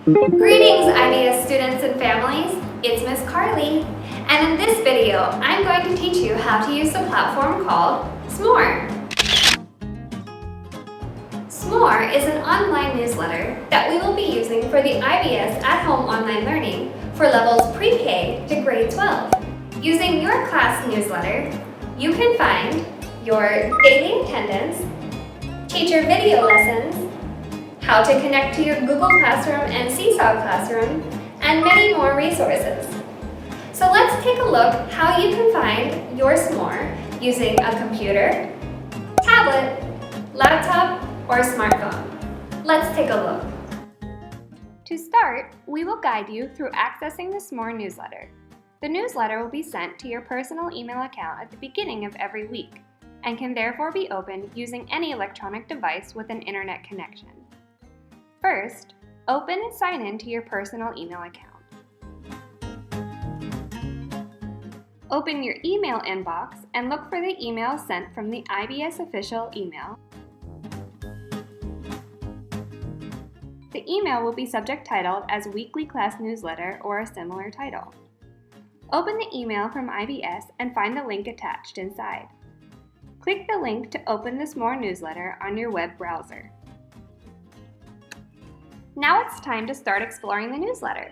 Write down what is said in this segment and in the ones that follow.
Greetings, IBS students and families. It's Miss Carly, and in this video, I'm going to teach you how to use the platform called Smore. Smore is an online newsletter that we will be using for the IBS at-home online learning for levels pre-K to grade 12. Using your class newsletter, you can find your daily attendance, teacher video lessons, how to connect to your Google Classroom and Seesaw Classroom, and many more resources. So let's take a look how you can find your Smore using a computer, tablet, laptop, or smartphone. Let's take a look. To start, we will guide you through accessing the Smore newsletter. The newsletter will be sent to your personal email account at the beginning of every week and can therefore be opened using any electronic device with an internet connection. First, open and sign in to your personal email account. Open your email inbox and look for the email sent from the IBS official email. The email will be subject titled as Weekly Class Newsletter or a similar title. Open the email from IBS and find the link attached inside. Click the link to open the Smore newsletter on your web browser. Now it's time to start exploring the newsletter.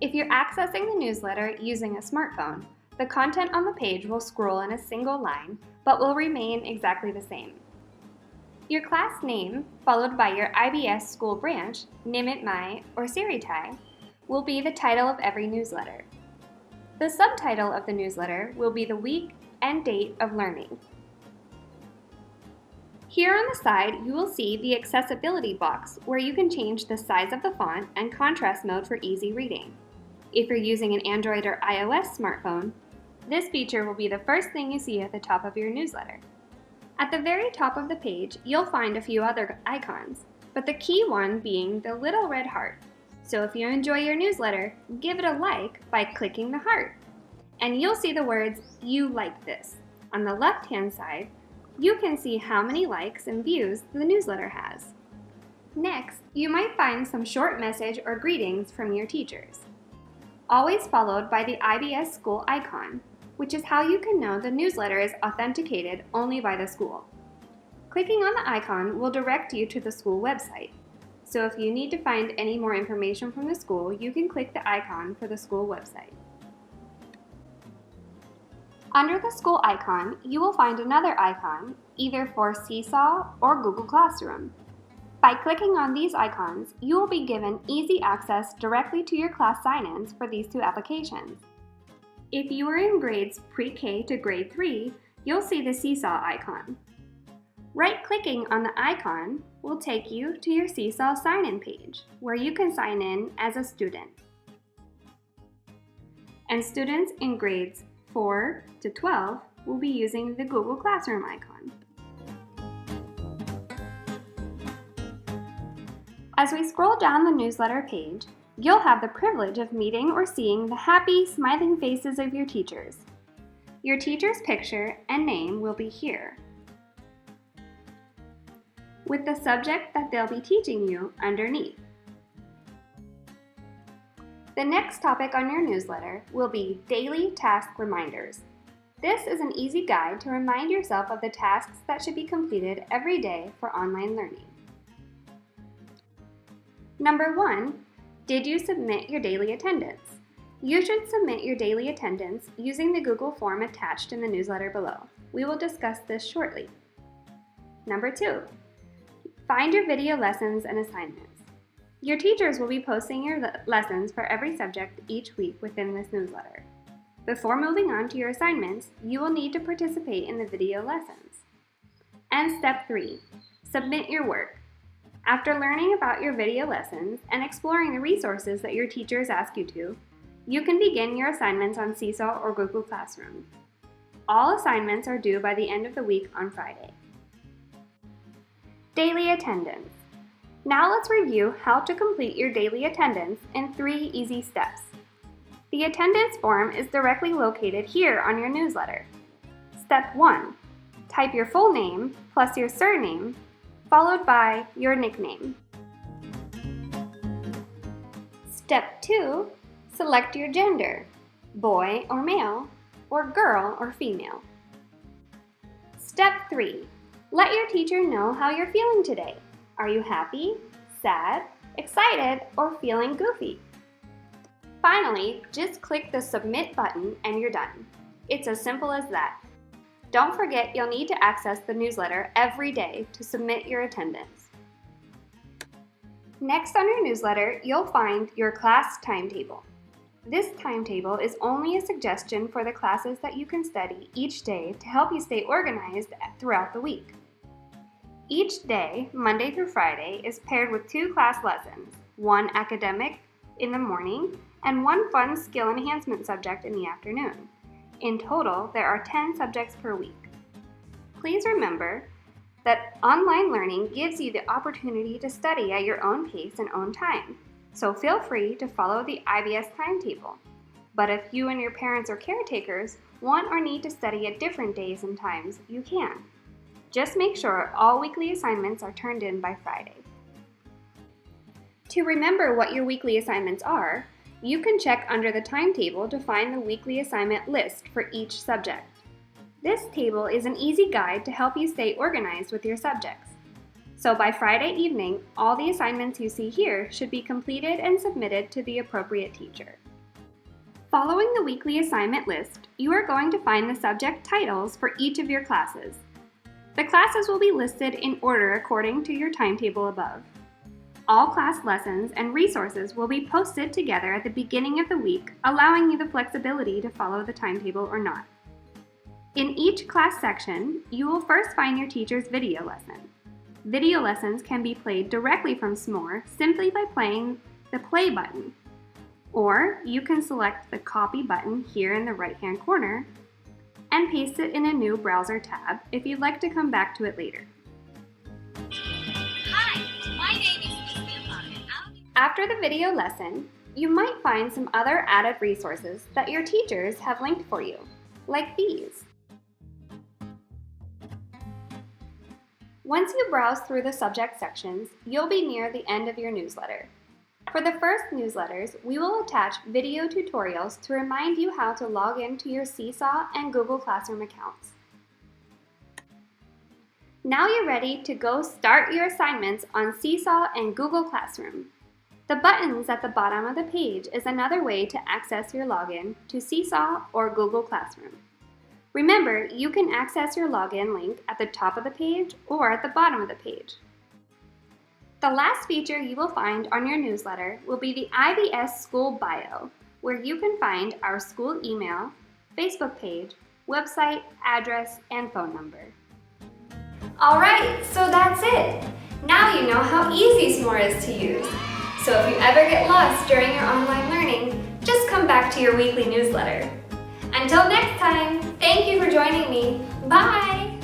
If you're accessing the newsletter using a smartphone, the content on the page will scroll in a single line, but will remain exactly the same. Your class name, followed by your IBS school branch, Nimit Mai, or Siritai, will be the title of every newsletter. The subtitle of the newsletter will be the week and date of learning. Here on the side, you will see the accessibility box where you can change the size of the font and contrast mode for easy reading. If you're using an Android or iOS smartphone, this feature will be the first thing you see at the top of your newsletter. At the very top of the page, you'll find a few other icons, but the key one being the little red heart. So if you enjoy your newsletter, give it a like by clicking the heart. And you'll see the words, "You like this." On the left-hand side, you can see how many likes and views the newsletter has. Next, you might find some short message or greetings from your teachers, always followed by the IBS school icon, which is how you can know the newsletter is authenticated only by the school. Clicking on the icon will direct you to the school website. So if you need to find any more information from the school, you can click the icon for the school website. Under the school icon, you will find another icon, either for Seesaw or Google Classroom. By clicking on these icons, you will be given easy access directly to your class sign-ins for these two applications. If you are in grades pre-K to grade 3, you'll see the Seesaw icon. Right-clicking on the icon will take you to your Seesaw sign-in page, where you can sign in as a student. And students in grades 4 to 12 will be using the Google Classroom icon. As we scroll down the newsletter page, you'll have the privilege of meeting or seeing the happy, smiling faces of your teachers. Your teacher's picture and name will be here, with the subject that they'll be teaching you underneath. The next topic on your newsletter will be Daily Task Reminders. This is an easy guide to remind yourself of the tasks that should be completed every day for online learning. Number 1, did you submit your daily attendance? You should submit your daily attendance using the Google form attached in the newsletter below. We will discuss this shortly. Number 2, find your video lessons and assignments. Your teachers will be posting your lessons for every subject each week within this newsletter. Before moving on to your assignments, you will need to participate in the video lessons. And step 3, submit your work. After learning about your video lessons and exploring the resources that your teachers ask you to, you can begin your assignments on Seesaw or Google Classroom. All assignments are due by the end of the week on Friday. Daily attendance. Now let's review how to complete your daily attendance in 3 easy steps. The attendance form is directly located here on your newsletter. Step 1. Type your full name plus your surname, followed by your nickname. Step 2, select your gender, boy or male, or girl or female. Step 3, let your teacher know how you're feeling today. Are you happy, sad, excited, or feeling goofy? Finally, just click the Submit button and you're done. It's as simple as that. Don't forget you'll need to access the newsletter every day to submit your attendance. Next on your newsletter, you'll find your class timetable. This timetable is only a suggestion for the classes that you can study each day to help you stay organized throughout the week. Each day, Monday through Friday, is paired with 2 class lessons, one academic in the morning and one fun skill enhancement subject in the afternoon. In total, there are 10 subjects per week. Please remember that online learning gives you the opportunity to study at your own pace and own time, so feel free to follow the IBS timetable. But if you and your parents or caretakers want or need to study at different days and times, you can. Just make sure all weekly assignments are turned in by Friday. To remember what your weekly assignments are, you can check under the timetable to find the weekly assignment list for each subject. This table is an easy guide to help you stay organized with your subjects. So by Friday evening, all the assignments you see here should be completed and submitted to the appropriate teacher. Following the weekly assignment list, you are going to find the subject titles for each of your classes. The classes will be listed in order according to your timetable above. All class lessons and resources will be posted together at the beginning of the week, allowing you the flexibility to follow the timetable or not. In each class section, you will first find your teacher's video lesson. Video lessons can be played directly from Smore simply by playing the play button, or you can select the copy button here in the right-hand corner and paste it in a new browser tab if you'd like to come back to it later. Hi, my name is After the video lesson, you might find some other added resources that your teachers have linked for you, like these. Once you browse through the subject sections, you'll be near the end of your newsletter. For the first newsletters, we will attach video tutorials to remind you how to log into your Seesaw and Google Classroom accounts. Now you're ready to go start your assignments on Seesaw and Google Classroom. The buttons at the bottom of the page is another way to access your login to Seesaw or Google Classroom. Remember, you can access your login link at the top of the page or at the bottom of the page. The last feature you will find on your newsletter will be the IBS School Bio, where you can find our school email, Facebook page, website, address, and phone number. Alright, so that's it! Now you know how easy Smore is to use. So if you ever get lost during your online learning, just come back to your weekly newsletter. Until next time, thank you for joining me. Bye!